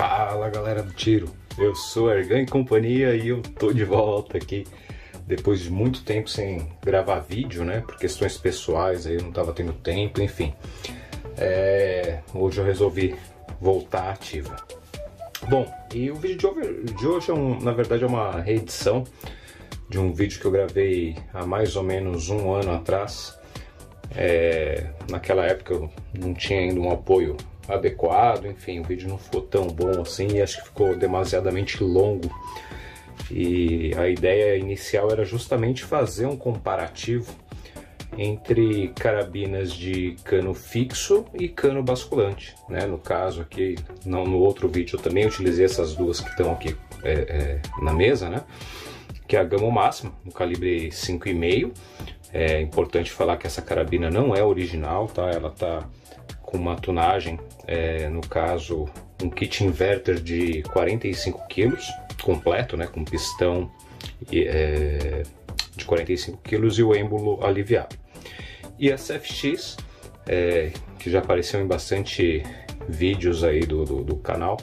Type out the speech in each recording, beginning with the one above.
Fala galera do tiro, eu sou Ergan e companhia e eu tô de volta aqui depois de muito tempo sem gravar vídeo, né, por questões pessoais, aí eu não tava tendo tempo, enfim. Hoje eu resolvi voltar ativa. Bom, e o vídeo de hoje na verdade é uma reedição de um vídeo que eu gravei há mais ou menos um ano atrás. Naquela época eu não tinha ainda um apoio adequado, enfim, o vídeo não ficou tão bom assim e acho que ficou demasiadamente longo. E a ideia inicial era justamente fazer um comparativo entre carabinas de cano fixo e cano basculante, né? No caso aqui, no outro vídeo eu também utilizei essas duas que estão aqui na mesa, né? Que é a Gamo Máxima, no calibre 5,5. É importante falar que essa carabina não é original, tá? Ela tá com uma tunagem, no caso, um kit inverter de 45 kg completo, né? Com pistão de 45 kg e o êmbolo aliviado. E a CFX, que já apareceu em bastante vídeos aí do canal,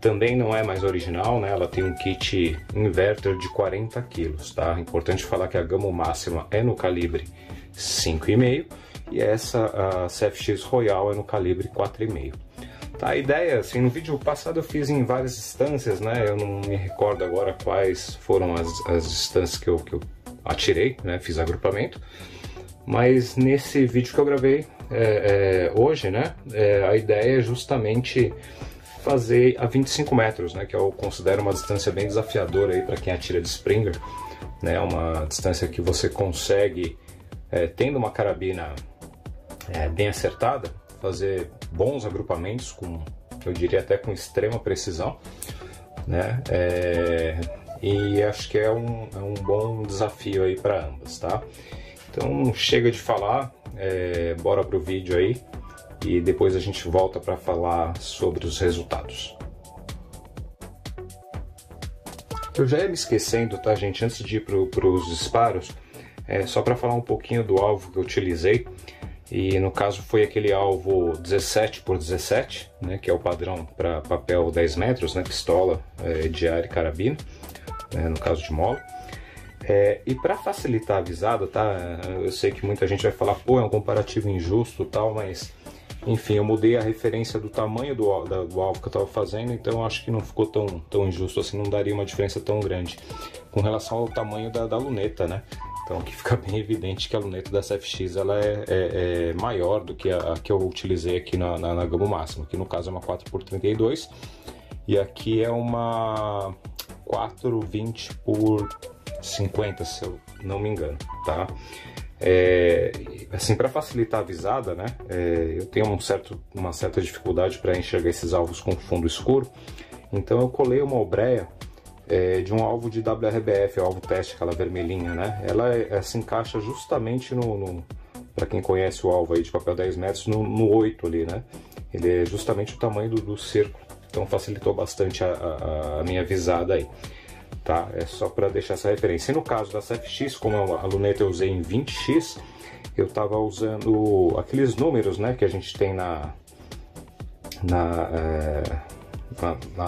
também não é mais original, né? Ela tem um kit inverter de 40 kg, tá? Importante falar que a Gamo Máxima é no calibre 5,5 e essa, a CFX Royal, é no calibre 4,5. Tá, a ideia, assim, no vídeo passado eu fiz em várias instâncias, né? Eu não me recordo agora quais foram as instâncias que eu atirei, né? Fiz agrupamento. Mas nesse vídeo que eu gravei hoje, né? A ideia é justamente fazer a 25 metros, né? Que eu considero uma distância bem desafiadora aí para quem atira de Springer, né? Uma distância que você consegue, tendo uma carabina bem acertada, fazer bons agrupamentos com, eu diria até com extrema precisão, né? E acho que é um bom desafio aí para ambas, tá? Então chega de falar, bora pro vídeo aí e depois a gente volta para falar sobre os resultados. Eu já ia me esquecendo, tá, gente, antes de ir pros disparos, só para falar um pouquinho do alvo que eu utilizei. E no caso foi aquele alvo 17 por 17, né, que é o padrão para papel 10 metros, né, pistola, diário e carabina, né, no caso de mola. E para facilitar a visada, tá, eu sei que muita gente vai falar, pô, é um comparativo injusto tal, mas enfim, eu mudei a referência do tamanho do alvo que eu estava fazendo, então eu acho que não ficou tão injusto assim, não daria uma diferença tão grande com relação ao tamanho da luneta, né? Então aqui fica bem evidente que a luneta da CFX ela é maior do que a que eu utilizei aqui na Gamo Máxima, que no caso é uma 4x32 e aqui é uma 420 por 50, se eu não me engano, tá? Assim, para facilitar a visada, né? Eu tenho uma certa dificuldade para enxergar esses alvos com fundo escuro, então eu colei uma obreia de um alvo de WRBF, o alvo teste, aquela vermelhinha, né? Ela se encaixa justamente para quem conhece o alvo aí de papel 10 metros, no 8 ali, né? Ele é justamente o tamanho do círculo, então facilitou bastante a minha visada aí, tá? É só para deixar essa referência. E no caso da CFX, como a luneta eu usei em 20x, eu tava usando aqueles números, né, que a gente tem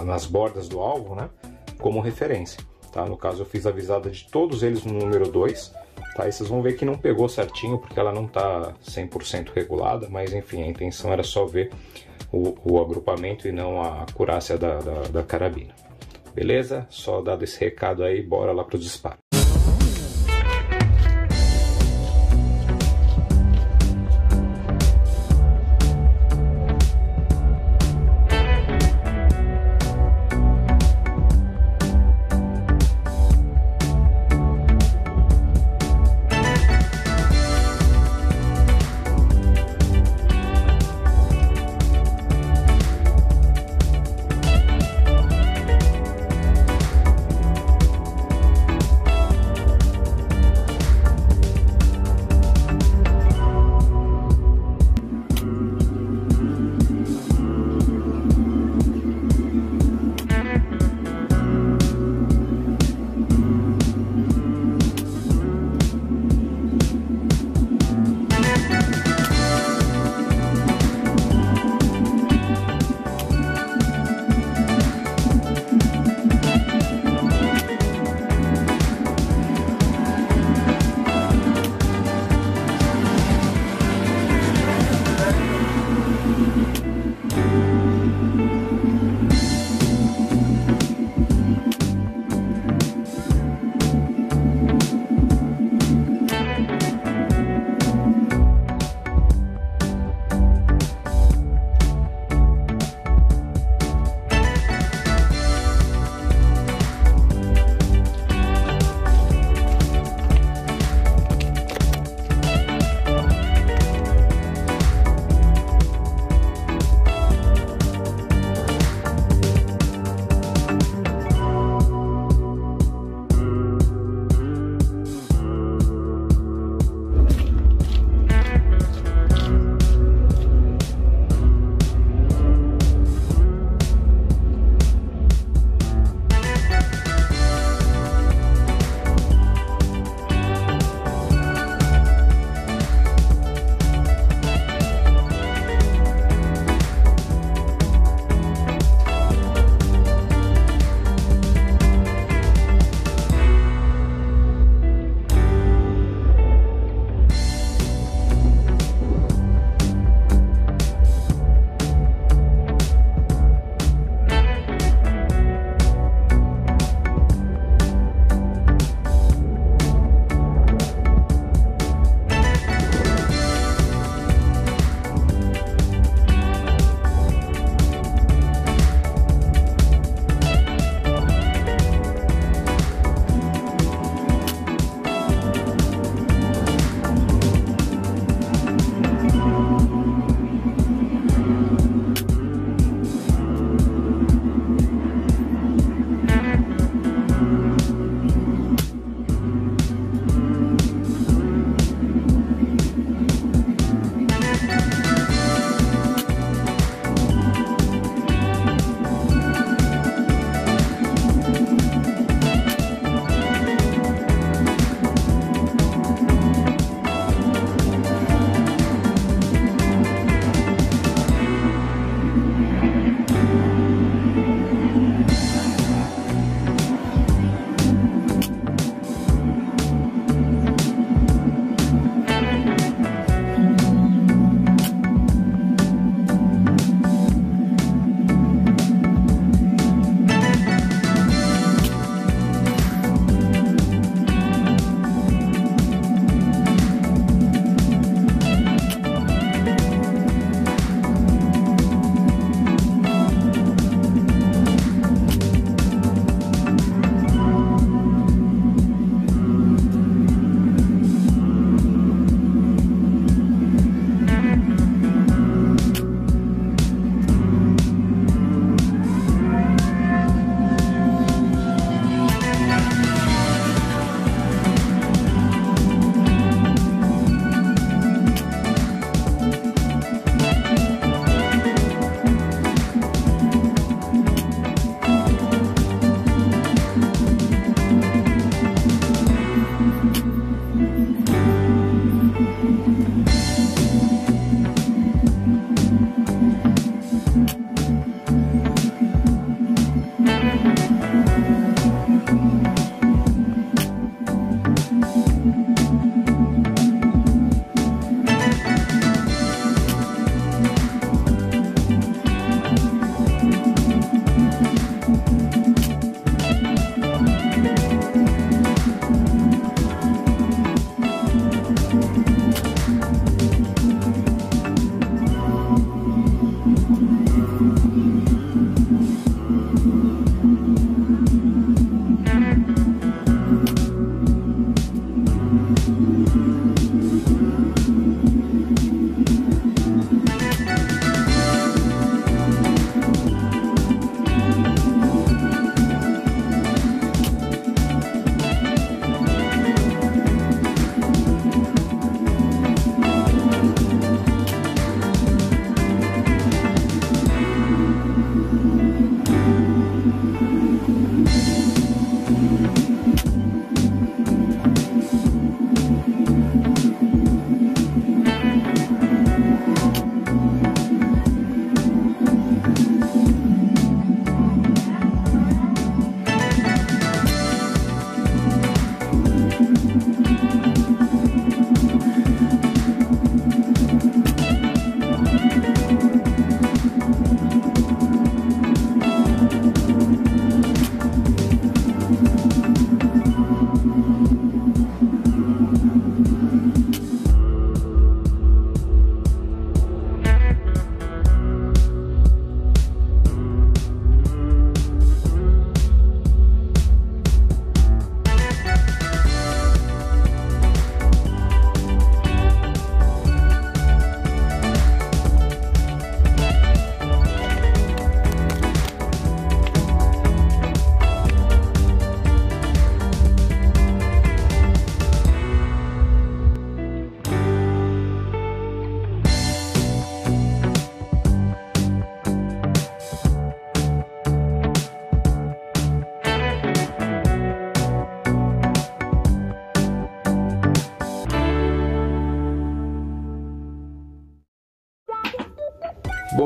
nas bordas do alvo, né, como referência, tá? No caso eu fiz a visada de todos eles no número 2, tá? E vocês vão ver que não pegou certinho porque ela não tá 100% regulada, mas enfim, a intenção era só ver o agrupamento e não a acurácia da carabina. Beleza? Só dado esse recado aí, bora lá para o disparo.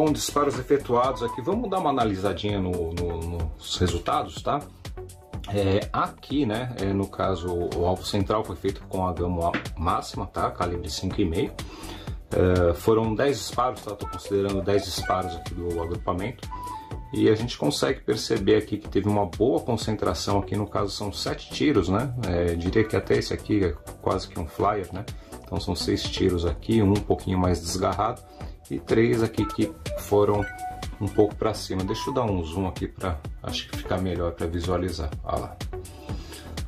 Então, disparos efetuados aqui, vamos dar uma analisadinha nos resultados, tá? Aqui, né, no caso, o alvo central foi feito com a gama máxima, tá? Calibre 5,5. Foram 10 disparos, tá? Estou considerando 10 disparos aqui do agrupamento. E a gente consegue perceber aqui que teve uma boa concentração aqui, no caso são 7 tiros, né? Diria que até esse aqui é quase que um flyer, né? Então são 6 tiros aqui, um pouquinho mais desgarrado e 3 aqui que foram um pouco para cima. Deixa eu dar um zoom aqui para, acho que ficar melhor para visualizar. Olha lá,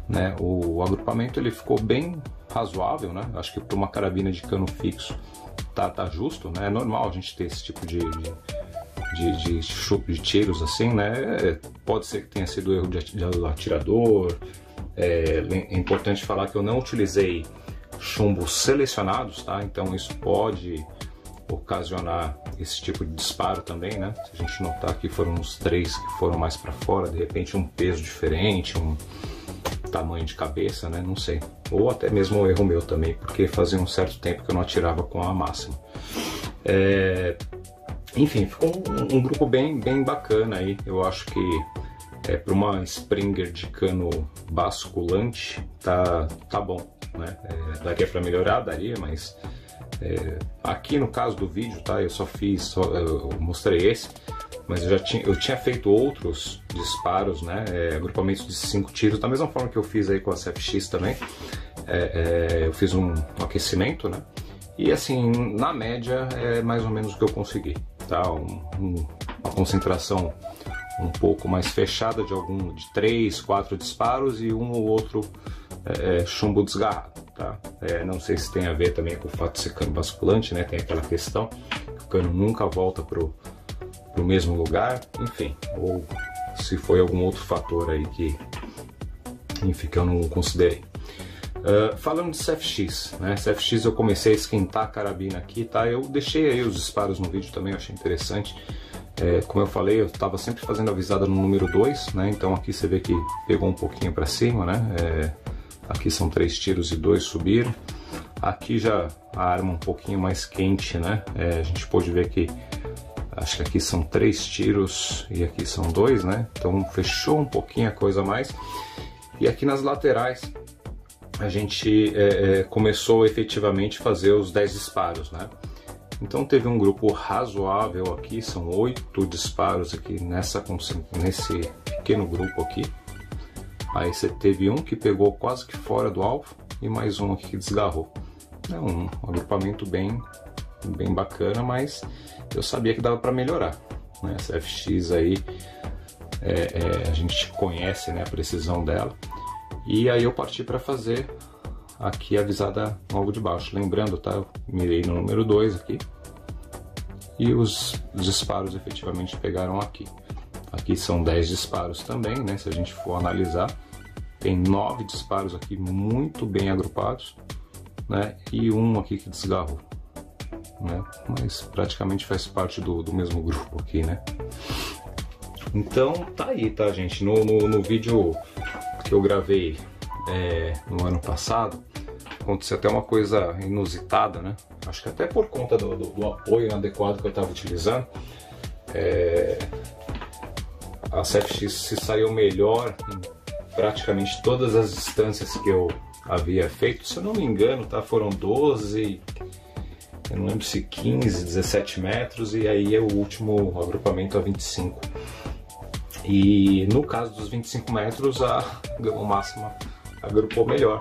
né? O agrupamento ele ficou bem razoável, né? Acho que para uma carabina de cano fixo tá justo, né? É normal a gente ter esse tipo de tiros assim, né? Pode ser que tenha sido erro de atirador. É importante falar que eu não utilizei chumbos selecionados, tá? Então isso pode ocasionar esse tipo de disparo também, né? Se a gente notar que foram uns 3 que foram mais para fora, de repente um peso diferente, um tamanho de cabeça, né? Não sei. Ou até mesmo um erro meu também, porque fazia um certo tempo que eu não atirava com a máxima. Enfim, ficou um grupo bem bacana aí. Eu acho que para uma Springer de cano basculante tá bom, né? Daria para melhorar, daria, mas aqui no caso do vídeo, tá? Eu mostrei esse, mas eu tinha feito outros disparos, né? Agrupamentos de 5 tiros, da mesma forma que eu fiz aí com a CFX também. Eu fiz um aquecimento, né? E assim, na média é mais ou menos o que eu consegui, tá? Uma concentração um pouco mais fechada de 3, 4 disparos e um ou outro chumbo desgarrado, tá? Não sei se tem a ver também com o fato de ser cano basculante, né? Tem aquela questão que o cano nunca volta pro mesmo lugar, enfim, ou se foi algum outro fator aí que, enfim, que eu não considerei. Falando de CFX, né? CFX eu comecei a esquentar a carabina aqui, tá? Eu deixei aí os disparos no vídeo também, eu achei interessante. Como eu falei, eu estava sempre fazendo a visada no número 2, né? Então aqui você vê que pegou um pouquinho para cima, né? Aqui são 3 tiros e 2 subiram. Aqui já a arma um pouquinho mais quente, né? A gente pôde ver que acho que aqui são 3 tiros e aqui são 2, né? Então fechou um pouquinho a coisa a mais. E aqui nas laterais a gente começou efetivamente a fazer os 10 disparos, né? Então teve um grupo razoável aqui, são 8 disparos aqui nesse pequeno grupo aqui. Aí você teve um que pegou quase que fora do alvo e mais um aqui que desgarrou. É um agrupamento bem bacana, mas eu sabia que dava para melhorar, né? Essa FX aí, a gente conhece, né, a precisão dela. E aí eu parti para fazer aqui a visada logo de baixo. Lembrando, tá? Eu mirei no número 2 aqui. E os disparos efetivamente pegaram aqui. Aqui são 10 disparos também, né? Se a gente for analisar, tem 9 disparos aqui muito bem agrupados, né? E um aqui que desgarrou, né? Mas praticamente faz parte do mesmo grupo aqui, né? Então tá aí, tá, gente? No vídeo que eu gravei no ano passado, aconteceu até uma coisa inusitada, né? Acho que até por conta do apoio inadequado que eu estava utilizando, a CFX se saiu melhor em praticamente todas as distâncias que eu havia feito. Se eu não me engano, tá? Foram 12, eu não lembro se 15, 17 metros, e aí é o último agrupamento a 25. E no caso dos 25 metros, a gama máxima agrupou melhor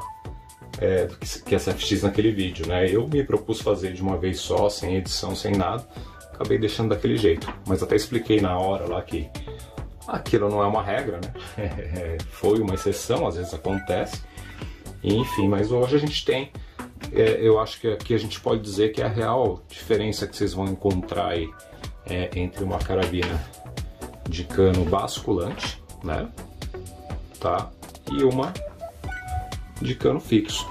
do que a CFX naquele vídeo, né? Eu me propus fazer de uma vez só, sem edição, sem nada, acabei deixando daquele jeito. Mas até expliquei na hora lá que aquilo não é uma regra, né? Foi uma exceção, às vezes acontece. E, enfim, mas hoje a gente tem, eu acho que aqui a gente pode dizer que é a real diferença que vocês vão encontrar aí entre uma carabina de cano basculante, né? Tá? E uma de cano fixo,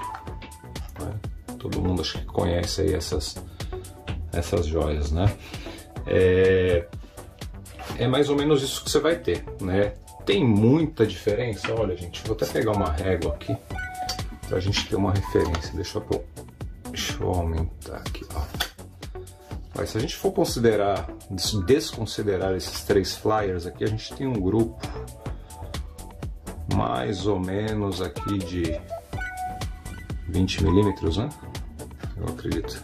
né? Todo mundo acho que conhece aí essas joias, né? É mais ou menos isso que você vai ter, né? Tem muita diferença. Olha, gente, vou até pegar uma régua aqui pra gente ter uma referência. Deixa eu aumentar aqui, ó. Mas se a gente for desconsiderar esses 3 flyers aqui, a gente tem um grupo mais ou menos aqui de 20 milímetros, né? Eu acredito.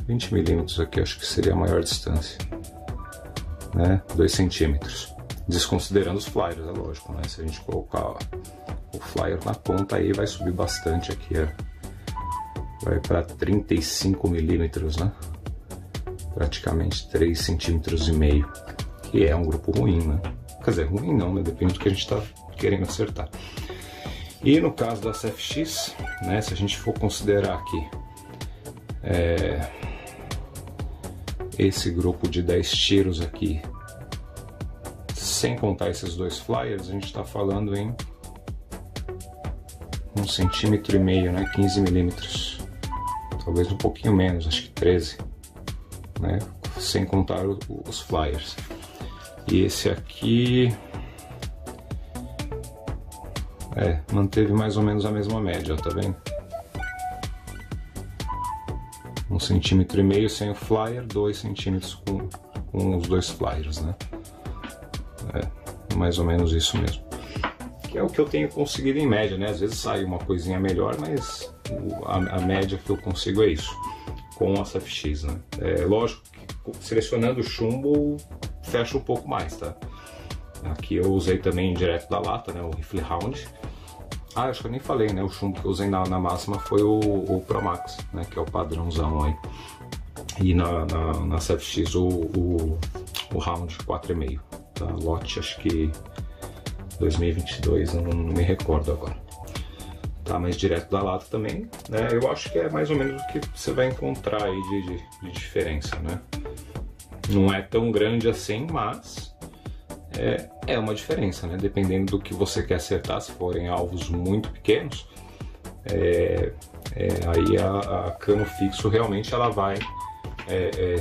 20 milímetros aqui, acho que seria a maior distância, né? 2 centímetros. Desconsiderando os flyers, é lógico, né? Se a gente colocar o flyer na ponta aí, vai subir bastante aqui, vai para 35 milímetros, né? Praticamente 3,5 centímetros, que é um grupo ruim, né? Quer dizer, ruim não, né? Depende do que a gente está querendo acertar. E no caso da CFX, né? Se a gente for considerar aqui esse grupo de 10 tiros aqui, sem contar esses 2 flyers, a gente está falando em 1,5 centímetro, né? 15 milímetros, talvez um pouquinho menos, acho que 13, né? Sem contar os flyers. E esse aqui manteve mais ou menos a mesma média, ó, tá vendo? 1,5 centímetro sem o flyer, 2 centímetros com os 2 flyers, né? Mais ou menos isso mesmo. Que é o que eu tenho conseguido em média, né? Às vezes sai uma coisinha melhor, mas a média que eu consigo é isso, com a CFX, né? Lógico que selecionando o chumbo fecha um pouco mais, tá? Aqui eu usei também direto da lata, né? O rifle round. Acho que eu nem falei, né? O chumbo que eu usei na máxima foi o Pro Max, né? Que é o padrãozão aí. E na CFX o round 4,5. Tá? Lote, acho que 2022, eu não me recordo agora. Tá, mas direto da lata também, né? Eu acho que é mais ou menos o que você vai encontrar aí de diferença, né? Não é tão grande assim, mas é uma diferença, né? Dependendo do que você quer acertar, se forem alvos muito pequenos, aí a cano fixo realmente ela vai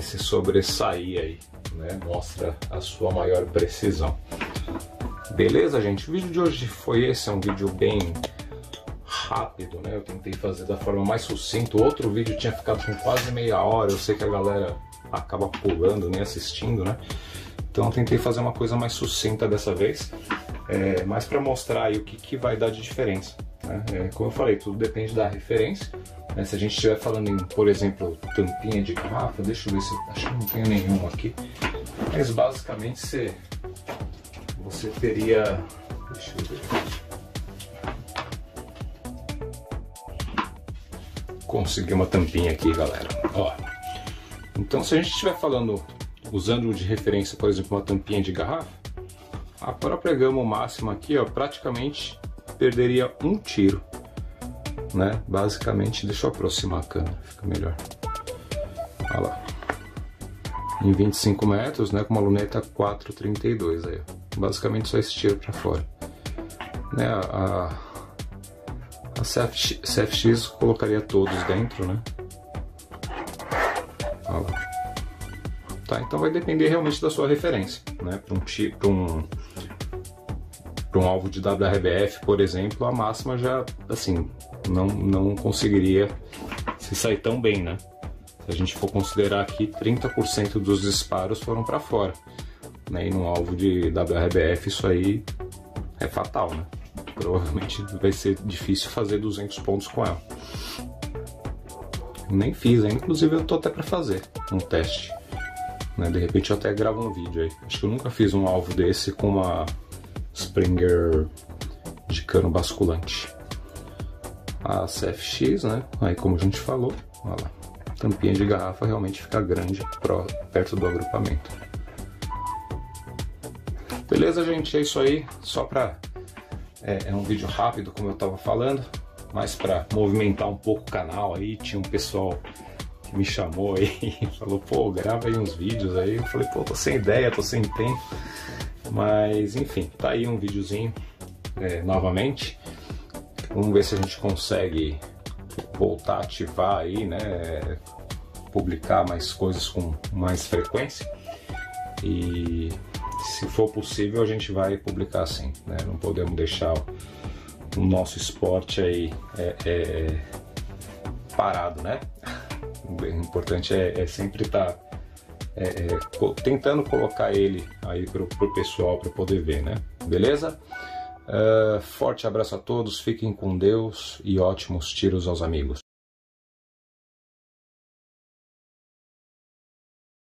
se sobressair aí, né? Mostra a sua maior precisão. Beleza, gente? O vídeo de hoje foi esse, é um vídeo bem rápido, né? Eu tentei fazer da forma mais sucinta. O outro vídeo tinha ficado com quase meia hora, eu sei que a galera acaba pulando, nem assistindo, né? Então eu tentei fazer uma coisa mais sucinta dessa vez, mas para mostrar aí o que vai dar de diferença, né? Como eu falei, tudo depende da referência, né? Se a gente estiver falando em, por exemplo, tampinha de garrafa, deixa eu ver se acho que não tenho nenhum aqui, mas basicamente você teria, deixa eu ver, consegui uma tampinha aqui, galera, ó. Então se a gente estiver falando, usando de referência, por exemplo, uma tampinha de garrafa, a própria gama máxima aqui, ó, praticamente perderia um tiro, né? Basicamente, deixa eu aproximar a câmera, fica melhor. Olha lá. Em 25 metros, né, com uma luneta 4,32 aí, ó. Basicamente só esse tiro para fora, né? A CFX colocaria todos dentro, né? Olha lá. Tá, então vai depender realmente da sua referência, né? Para um alvo de WRBF, por exemplo, a máxima já, assim, não conseguiria se sair tão bem, né? Se a gente for considerar aqui, 30% dos disparos foram para fora, né? E num alvo de WRBF isso aí é fatal, né? Provavelmente vai ser difícil fazer 200 pontos com ela. Nem fiz, inclusive eu tô até para fazer um teste, né? De repente eu até gravo um vídeo aí. Acho que eu nunca fiz um alvo desse com uma Springer de cano basculante. A CFX, né? Aí como a gente falou, olha lá, tampinha de garrafa realmente fica grande perto do agrupamento. Beleza, gente? É isso aí. Só pra... É um vídeo rápido, como eu tava falando, mas para movimentar um pouco o canal aí. Tinha um pessoal que me chamou aí e falou, pô, grava aí uns vídeos aí. Eu falei, pô, tô sem ideia, tô sem tempo. Mas enfim, tá aí um videozinho novamente. Vamos ver se a gente consegue voltar a ativar aí, né? Publicar mais coisas com mais frequência. E se for possível a gente vai publicar assim, né? Não podemos deixar o nosso esporte aí parado, né? O importante é sempre estar tentando colocar ele aí pro pessoal para poder ver, né? Beleza? Forte abraço a todos, fiquem com Deus e ótimos tiros aos amigos.